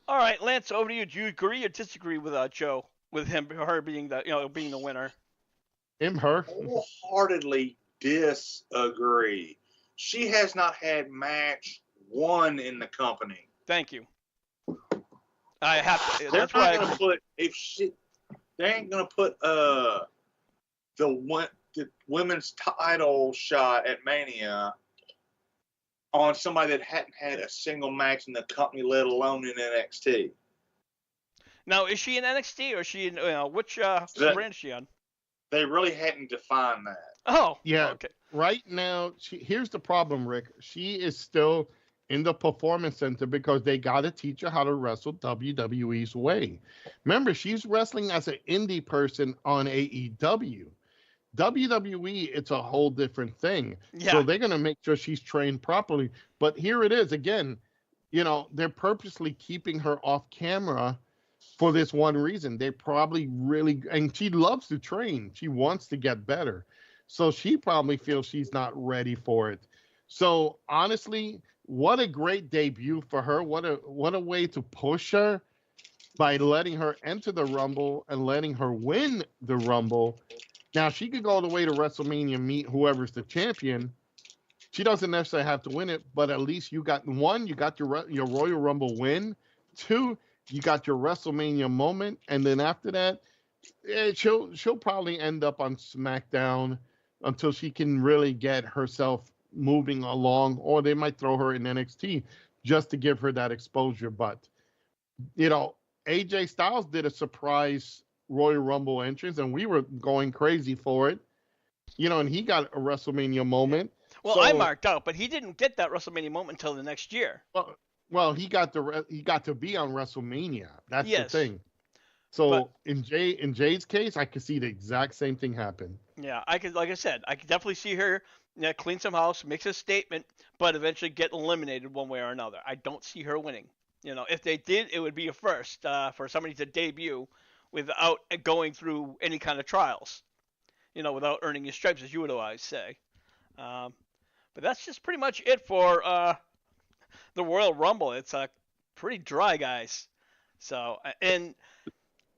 All right, Lance, over to you. Do you agree or disagree with Joe with her being the winner?
Her.
Wholeheartedly disagree. She has not had match one in the company.
Thank you. I have to.
They're
That's
not
why
going to put they ain't going to put the women's title shot at Mania on somebody that hadn't had a single match in the company, let alone in NXT.
Now, is she in NXT or is she in which brand is she on?
They really hadn't defined that.
Oh,
yeah.
Okay.
Right now, here's the problem, Rick. She is still in the Performance Center because they got to teach her how to wrestle WWE's way. Remember, she's wrestling as an indie person on AEW. WWE, it's a whole different thing.
Yeah.
So they're going to make sure she's trained properly. But here it is again. They're purposely keeping her off camera for this one reason. They probably and she loves to train. She wants to get better. So she probably feels she's not ready for it. So honestly, what a great debut for her. What a way to push her by letting her enter the Rumble and letting her win the Rumble. Now, she could go all the way to WrestleMania, meet whoever's the champion. She doesn't necessarily have to win it, but at least you got your Royal Rumble win. 2, you got your WrestleMania moment, and then after that, she'll probably end up on SmackDown until she can really get herself moving along, or they might throw her in NXT just to give her that exposure. But AJ Styles did a surprise Royal Rumble entrance, and we were going crazy for it. And he got a WrestleMania moment.
Well, I marked out, but he didn't get that WrestleMania moment until the next year.
Well, he got to be on WrestleMania. That's
Yes.
the thing. So in Jay's case, I could see the exact same thing happen.
Yeah, like I said, I could definitely see her clean some house, makes a statement, but eventually get eliminated one way or another. I don't see her winning. If they did, it would be a first for somebody to debut without going through any kind of trials. Without earning your stripes, as you would always say. But that's just pretty much it for the Royal Rumble. It's pretty dry, guys. So, and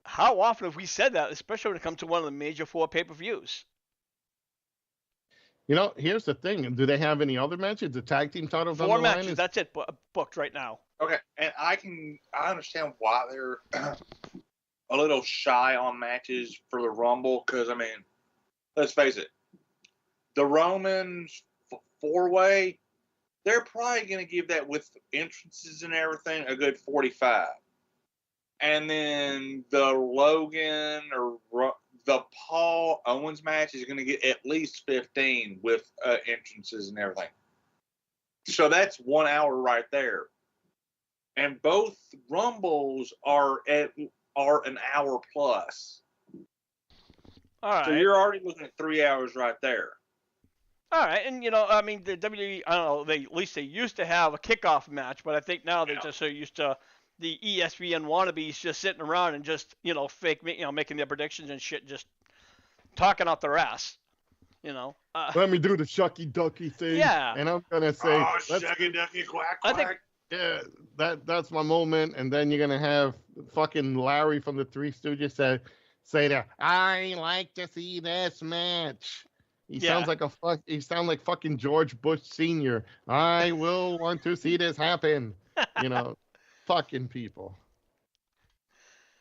how often have we said that, especially when it comes to one of the major 4 pay-per-views?
Here's the thing. Do they have any other matches? The tag team titles on the
4 matches.
line?
That's it. Booked right now.
Okay, and I understand why they're a little shy on matches for the Rumble, because, let's face it, the Romans 4-way, they're probably going to give that, with entrances and everything, a good 45. And then the Logan or the Paul Owens match is going to get at least 15 with entrances and everything. So that's 1 hour right there. And both Rumbles are an hour plus.
All right.
So you're already looking at 3 hours right there.
All right, and the WWE, I don't know, at least they used to have a kickoff match, but I think now they're just so used to the ESPN wannabes just sitting around and just fake, making their predictions and shit, just talking out their ass.
Let me do the shucky ducky thing.
Yeah.
And I'm gonna say,
shucky ducky quack quack.
Yeah, that's my moment. And then you're gonna have fucking Larry from the Three Stooges say that I like to see this match. He sounds like fucking George Bush Sr. I will want to see this happen. Fucking people.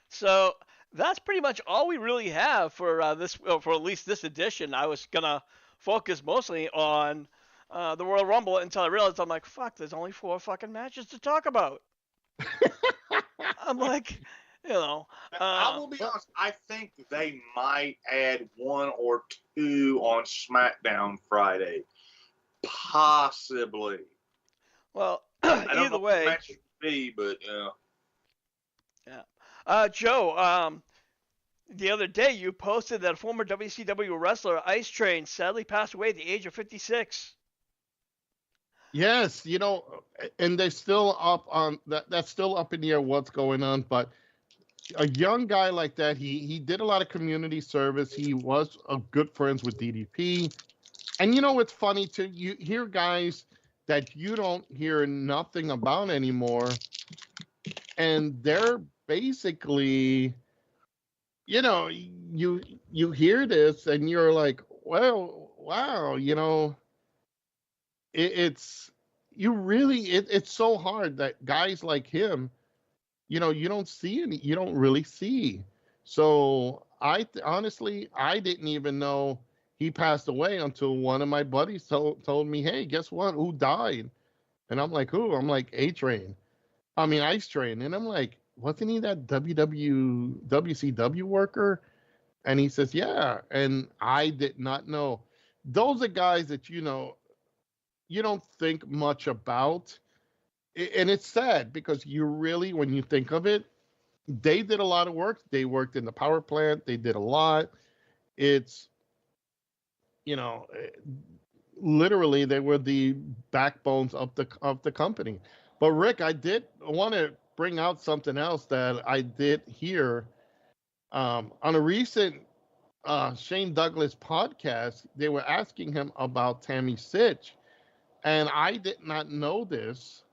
So that's pretty much all we really have for this, for at least this edition. I was gonna focus mostly on the Royal Rumble until I realized I'm like, fuck, there's only 4 fucking matches to talk about. I'm like,
I will be honest. I think they might add 1 or 2 on SmackDown Friday, possibly.
Well,
I don't
either
know
way.
what the match would be, but
yeah. Joe, the other day you posted that a former WCW wrestler, Ice Train, sadly passed away at the age of 56.
Yes, and they're still up on that. That's still up in the air what's going on, but a young guy like that, he did a lot of community service. He was good friends with DDP. And it's funny too, you hear guys that you don't hear nothing about anymore. And they're basically, you hear this and you're like, well, wow, it's you really it's so hard that guys like him, you don't really see. So honestly, I didn't even know he passed away until one of my buddies told me, hey, guess what? Who died? And I'm like, who? I'm like, Ice Train. And I'm like, wasn't he that WCW worker? And he says, yeah. And I did not know. Those are guys that, you don't think much about. And it's sad because you really, when you think of it, they did a lot of work. They worked in the power plant. They did a lot. It's, you know, literally they were the backbones of the company. But Rick, I did want to bring out something else that I did hear on a recent Shane Douglas podcast. They were asking him about Tammy Sitch, and I did not know this.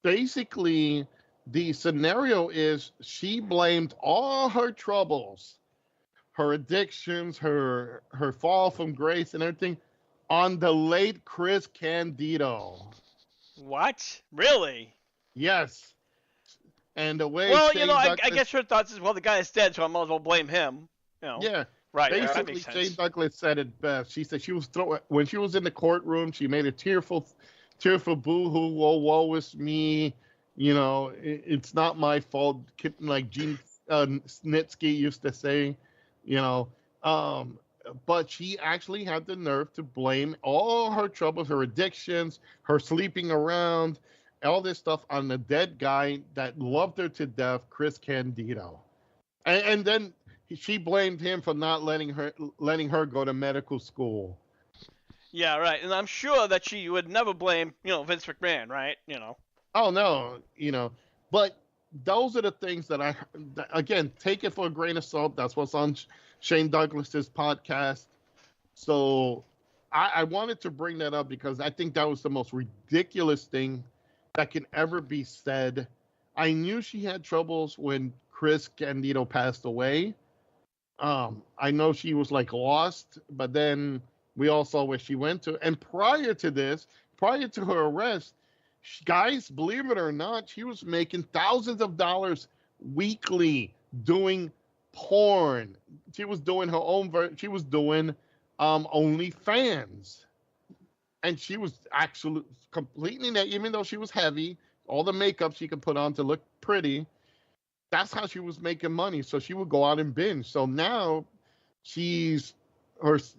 Basically, the scenario is she blamed all her troubles, her addictions, her fall from grace, and everything on the late Chris Candido.
What? Really?
Yes. And the way
Well,
Shane
I
Douglas,
guess her thoughts is, well, the guy is dead, so I might as well blame him.
yeah,
Right. Yeah, that
basically
makes sense.
Shane Douglas said it best. She said she was when she was in the courtroom, she made a tearful boo-hoo, woe is me. It's not my fault, like Gene Snitsky used to say. you know. But she actually had the nerve to blame all her troubles, her addictions, her sleeping around, all this stuff on the dead guy that loved her to death, Chris Candido. And then she blamed him for not letting her go to medical school.
Yeah, right. And I'm sure that she would never blame, Vince McMahon, right?
Oh no, but those are the things that again, take it for a grain of salt. That's what's on Shane Douglas's podcast. So I wanted to bring that up because I think that was the most ridiculous thing that can ever be said. I knew she had troubles when Chris Candido passed away. I know she was like lost, but then we all saw where she went to. And prior to her arrest, guys, believe it or not, she was making thousands of dollars weekly doing porn. She was doing her own she was doing OnlyFans. And she was actually completely naked, even though she was heavy, all the makeup she could put on to look pretty. That's how she was making money. So she would go out and binge. So now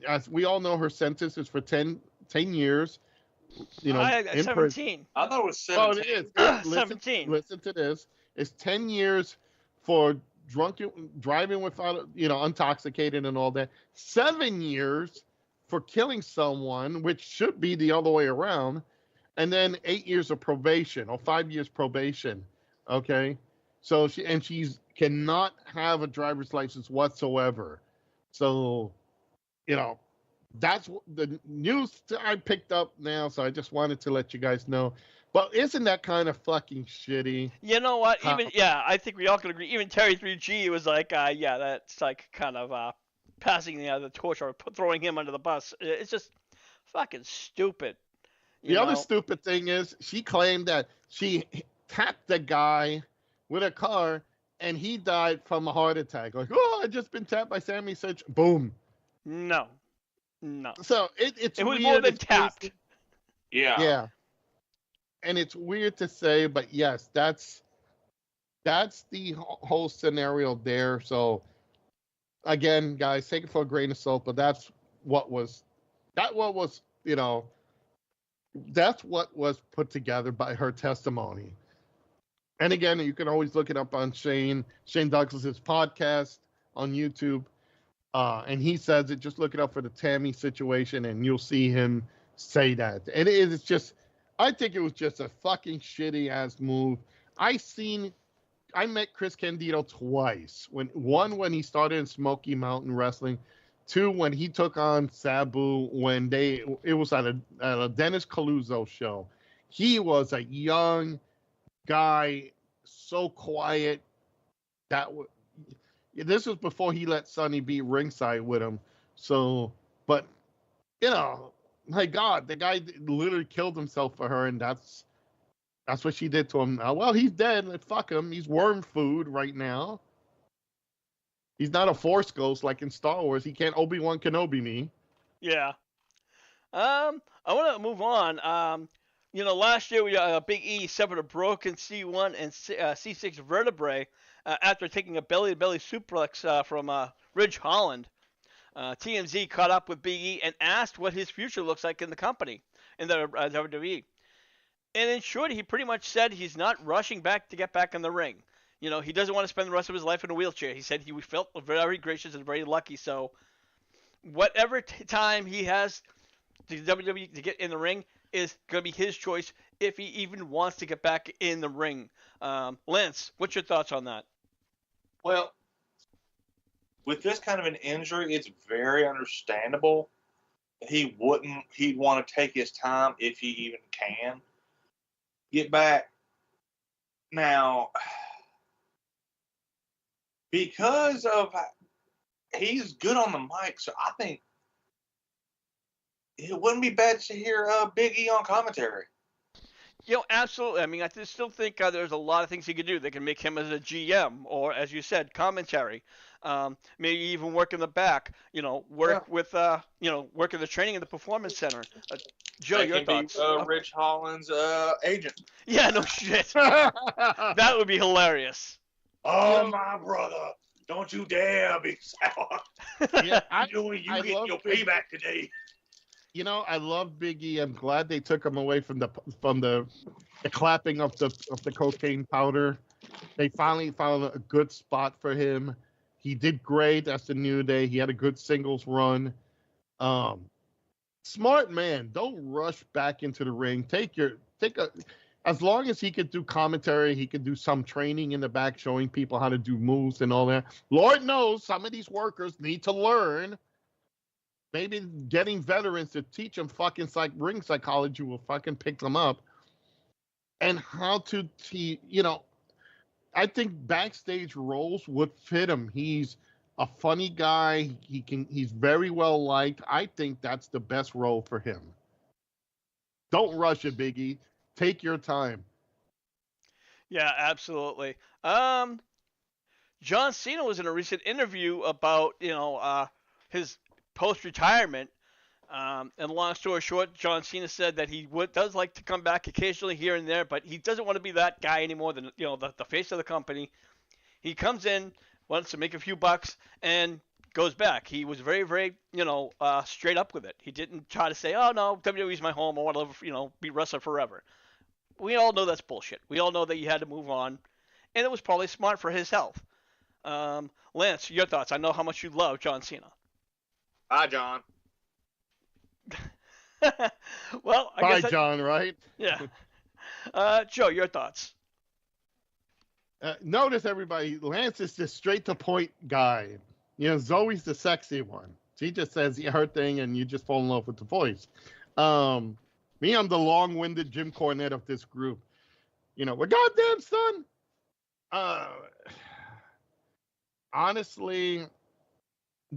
as we all know, her sentence is for 10 years.
17.
I thought it was 17.
Oh, it is.
17.
Listen to this. It's 10 years for driving without, intoxicated and all that. 7 years for killing someone, which should be the other way around. And then 8 years of probation or 5 years probation. Okay. So she's cannot have a driver's license whatsoever. So, that's the news I picked up now, so I just wanted to let you guys know. But isn't that kind of fucking shitty?
You know what? I think we all can agree. Even Terry 3G was like, that's like kind of passing the torch or throwing him under the bus. It's just fucking stupid.
The other stupid thing is she claimed that she tapped the guy with a car and he died from a heart attack. Like, I just been tapped by Sammy Sitch. Boom.
No.
So it
was more than tapped.
Crazy. Yeah.
Yeah. And it's weird to say, but yes, that's the whole scenario there. So again, guys, take it for a grain of salt, but that's what was put together by her testimony. And again, you can always look it up on Shane Douglas's podcast on YouTube. And he says it. Just look it up for the Tammy situation, and you'll see him say that. And it's just, I think it was just a fucking shitty ass move. I met Chris Candido twice. When he started in Smoky Mountain Wrestling, Two, when he took on Sabu, it was at a Dennis Caluso show. He was a young guy, so quiet. This was before he let Sonny be ringside with him. So, but my God, the guy literally killed himself for her, and that's what she did to him. Well, he's dead. Fuck him. He's worm food right now. He's not a Force ghost like in Star Wars. He can't Obi-Wan Kenobi me.
Yeah. I want to move on. Last year Big E suffered a broken C1 and C6 vertebrae after taking a belly-to-belly suplex from Ridge Holland. TMZ caught up with Big E and asked what his future looks like in the company, in the WWE. And in short, he pretty much said he's not rushing back to get back in the ring. He doesn't want to spend the rest of his life in a wheelchair. He said he felt very gracious and very lucky. So whatever time he has to WWE to get in the ring is going to be his choice if he even wants to get back in the ring. Lance, what's your thoughts on that?
Well, with this kind of an injury, it's very understandable. He'd want to take his time if he even can get back. Now, because of he's good on the mic, so I think it wouldn't be bad to hear Big E on commentary.
Absolutely. I mean, I still think there's a lot of things he could do. They can make him as a GM or, as you said, commentary. Maybe even work in the back. With work in the training in the performance center. Joe, your thoughts?
Rich Holland's agent.
Yeah, no shit. That would be hilarious.
Oh, my brother. Don't you dare be sour.
Yeah,
you get your payback today.
I love Big E. I'm glad they took him away from the clapping of the cocaine powder. They finally found a good spot for him. He did great. That's the New Day. He had a good singles run. Smart man. Don't rush back into the ring. As long as he could do commentary, he could do some training in the back, showing people how to do moves and all that. Lord knows some of these workers need to learn. Maybe getting veterans to teach them fucking ring psychology will fucking pick them up. And how to I think backstage roles would fit him. He's a funny guy. He's very well liked. I think that's the best role for him. Don't rush it, Biggie. Take your time.
Yeah, absolutely. John Cena was in a recent interview about, his post-retirement. And long story short, John Cena said that he does like to come back occasionally here and there, but he doesn't want to be that guy anymore than, the face of the company. He comes in, wants to make a few bucks, and goes back. He was very, very, straight up with it. He didn't try to say, oh, no, WWE's my home. I want to live, be wrestler forever. We all know that's bullshit. We all know that he had to move on, and it was probably smart for his health. Lance, your thoughts? I know how much you love John Cena.
Hi, John.
Well,
Bye, John, right?
Yeah. Joe, your thoughts?
Notice, everybody, Lance is the straight-to-point guy. Zoe's the sexy one. She just says her thing, and you just fall in love with the voice. Me, I'm the long-winded Jim Cornette of this group. Well, goddamn, son. Honestly,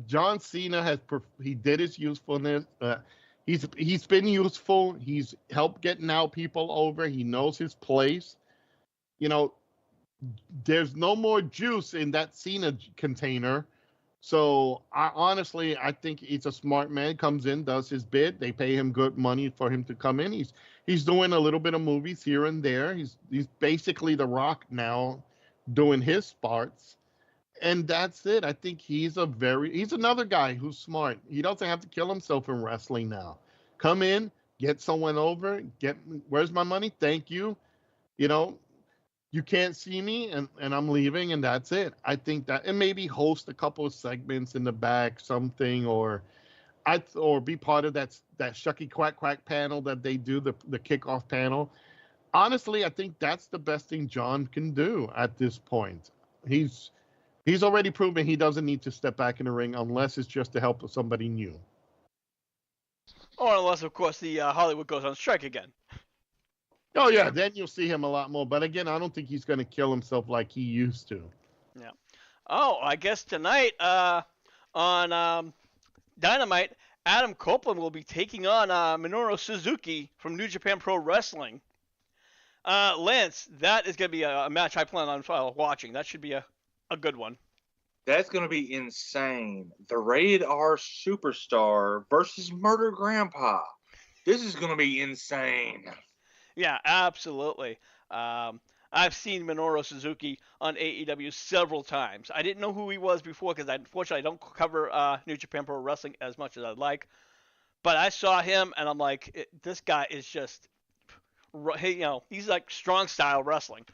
John Cena he did his usefulness. He's been useful. He's helped getting out people over. He knows his place. There's no more juice in that Cena container. So I think he's a smart man. Comes in, does his bit. They pay him good money for him to come in. He's doing a little bit of movies here and there. He's basically The Rock now, doing his parts. And that's it. I think he's another guy who's smart. He doesn't have to kill himself in wrestling now. Come in, get someone over, where's my money? Thank you. You can't see me and I'm leaving, and that's it. I think that, and maybe host a couple of segments in the back, something, or be part of that Shucky Quack Quack panel that they do, the kickoff panel. Honestly, I think that's the best thing John can do at this point. He's already proven he doesn't need to step back in the ring unless it's just to help somebody new.
Or unless, of course, the Hollywood goes on strike again.
Oh, yeah, then you'll see him a lot more. But again, I don't think he's going to kill himself like he used to.
Yeah. Oh, I guess tonight on Dynamite, Adam Copeland will be taking on Minoru Suzuki from New Japan Pro Wrestling. Lance, that is going to be a match I plan on watching. That should be a good one.
That's going to be insane. The Rated R Superstar versus Murder Grandpa. This is going to be insane.
Yeah, absolutely. I've seen Minoru Suzuki on AEW several times. I didn't know who he was before because unfortunately I don't cover New Japan Pro Wrestling as much as I'd like. But I saw him and I'm like, this guy is just, he's like strong style wrestling.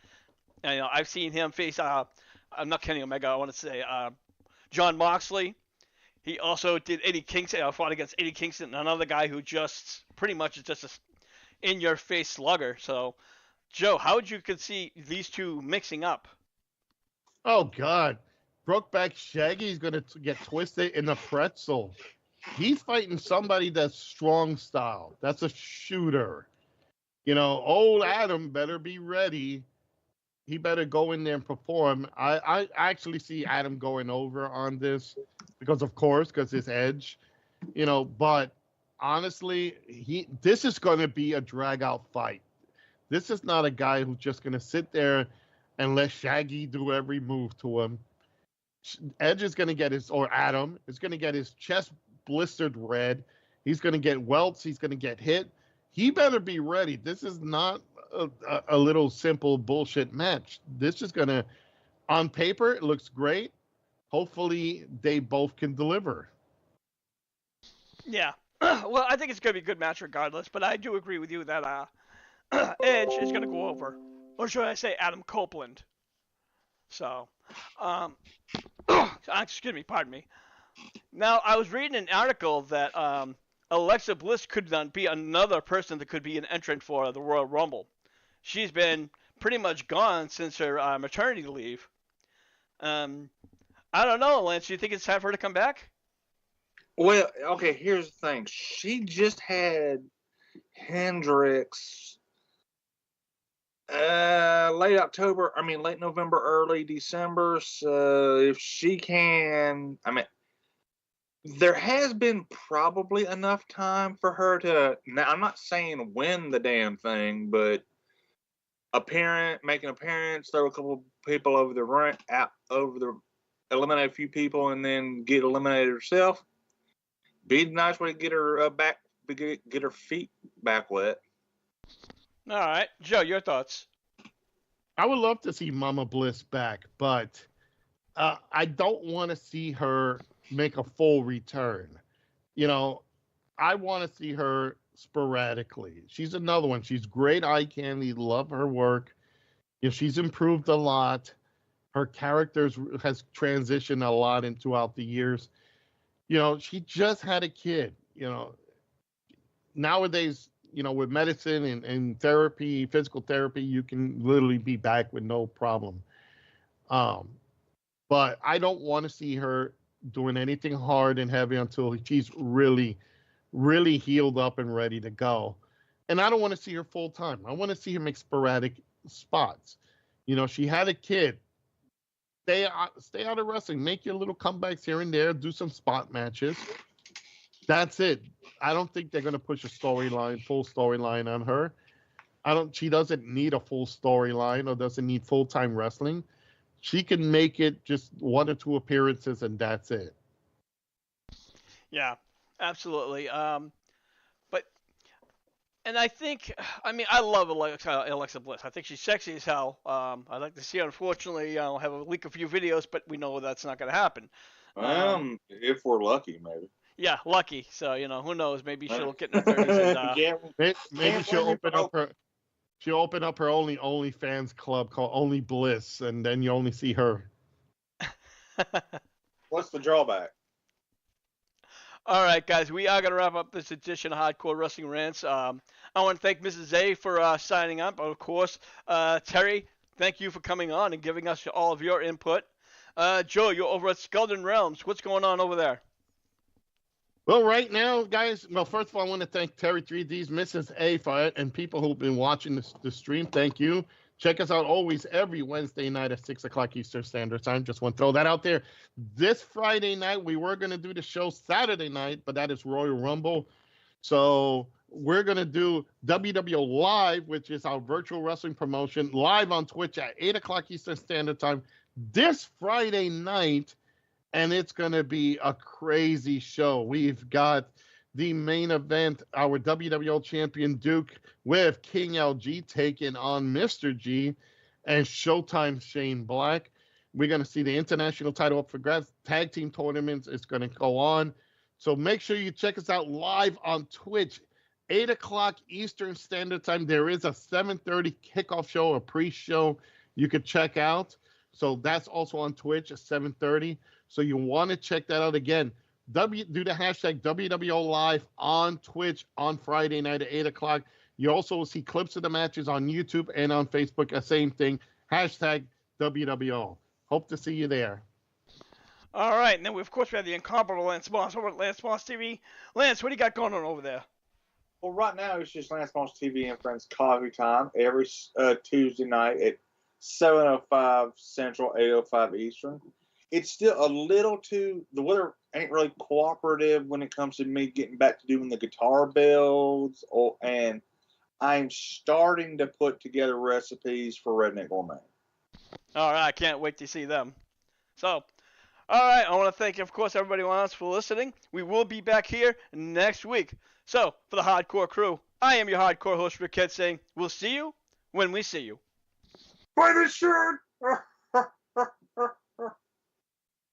And, I've seen him face, I'm not Kenny Omega, I want to say John Moxley. He also did Eddie Kingston, fought against Eddie Kingston, another guy who just pretty much is just a in-your-face slugger. So, Joe, how would you see these two mixing up?
Oh, God. Brokeback Shaggy's going to get twisted in a pretzel. He's fighting somebody that's strong style. That's a shooter. Old Adam better be ready. He better go in there and perform. I actually see Adam going over on this because his edge. But honestly, this is going to be a drag-out fight. This is not a guy who's just going to sit there and let Shaggy do every move to him. Edge is going to get Adam is going to get his chest blistered red. He's going to get welts. He's going to get hit. He better be ready. This is not a little simple bullshit match. This is going to, on paper, it looks great. Hopefully, they both can deliver.
Yeah. Well, I think it's going to be a good match regardless, but I do agree with you that Edge is going to go over. Or should I say Adam Copeland? So, excuse me, pardon me. Now, I was reading an article that Alexa Bliss could be another person that could be an entrant for the Royal Rumble. She's been pretty much gone since her maternity leave. I don't know, Lance. Do you think it's time for her to come back?
Well, okay, here's the thing. She just had Hendricks late November, early December. So if she can, there has been probably enough time for her to, now I'm not saying win the damn thing, but make an appearance, throw a couple people over the run, eliminate a few people, and then get eliminated herself. Be a nice way to get her get her feet back wet.
All right, Joe, your thoughts?
I would love to see Mama Bliss back, but I don't want to see her make a full return. I want to see her sporadically. She's another one. She's great eye candy. Love her work. She's improved a lot. Her character has transitioned a lot throughout the years. She just had a kid. Nowadays, with medicine and therapy, physical therapy, you can literally be back with no problem. But I don't want to see her doing anything hard and heavy until she's really, really healed up and ready to go. And I don't want to see her full time. I want to see her make sporadic spots. She had a kid. Stay out of wrestling. Make your little comebacks here and there. Do some spot matches. That's it. I don't think they're going to push full storyline on her. She doesn't need a full storyline or doesn't need full-time wrestling. She can make it just 1 or 2 appearances and that's it.
Yeah, absolutely. And I think, I love Alexa Bliss. I think she's sexy as hell. I'd like to see her, unfortunately, have a leak a few videos, but we know that's not going to happen.
If we're lucky, maybe.
Yeah, lucky. So, who knows? Maybe she'll get in her 30s. And,
maybe she'll open up her OnlyFans club called Only Bliss, and then you only see her.
What's the drawback?
All right, guys, we are going to wrap up this edition of Hardcore Wrestling Rants. I want to thank Mrs. A for signing up. Of course, Terry, thank you for coming on and giving us all of your input. Joe, you're over at Skeldon Realms. What's going on over there?
Well, right now, guys, first of all, I want to thank Terry 3D's, Mrs. A, for it, and people who've been watching the stream. Thank you. Check us out always every Wednesday night at 6 o'clock Eastern Standard Time. Just want to throw that out there. This Friday night, we were going to do the show Saturday night, but that is Royal Rumble. So we're going to do WWO Live, which is our virtual wrestling promotion, live on Twitch at 8 o'clock Eastern Standard Time this Friday night. And it's going to be a crazy show. We've got the main event, our WWO champion Duke with King LG taking on Mr. G and Showtime Shane Black. We're going to see the international title up for grabs. Tag team tournaments is going to go on. So make sure you check us out live on Twitch, 8 o'clock Eastern Standard Time. There is a 7:30 kickoff show, a pre-show you could check out. So that's also on Twitch at 7:30. So you want to check that out again. Do the hashtag WWO Live on Twitch on Friday night at 8 o'clock. You also will see clips of the matches on YouTube and on Facebook. Same thing. Hashtag WWO. Hope to see you there.
All right. And then, of course, we have the incomparable Lance Moss over at Lance Moss TV. Lance, what do you got going on over there?
Well, right now it's just Lance Moss TV and Friends Coffee Time every Tuesday night at 7:05 Central, 8:05 Eastern. It's still a little the weather ain't really cooperative when it comes to me getting back to doing the guitar builds, and I'm starting to put together recipes for Redneck Gourmet.
All right, I can't wait to see them. So, all right, I want to thank, of course, everybody else for listening. We will be back here next week. So, for the Hardcore Crew, I am your Hardcore host, Rick Head, saying we'll see you when we see you.
Buy this shirt!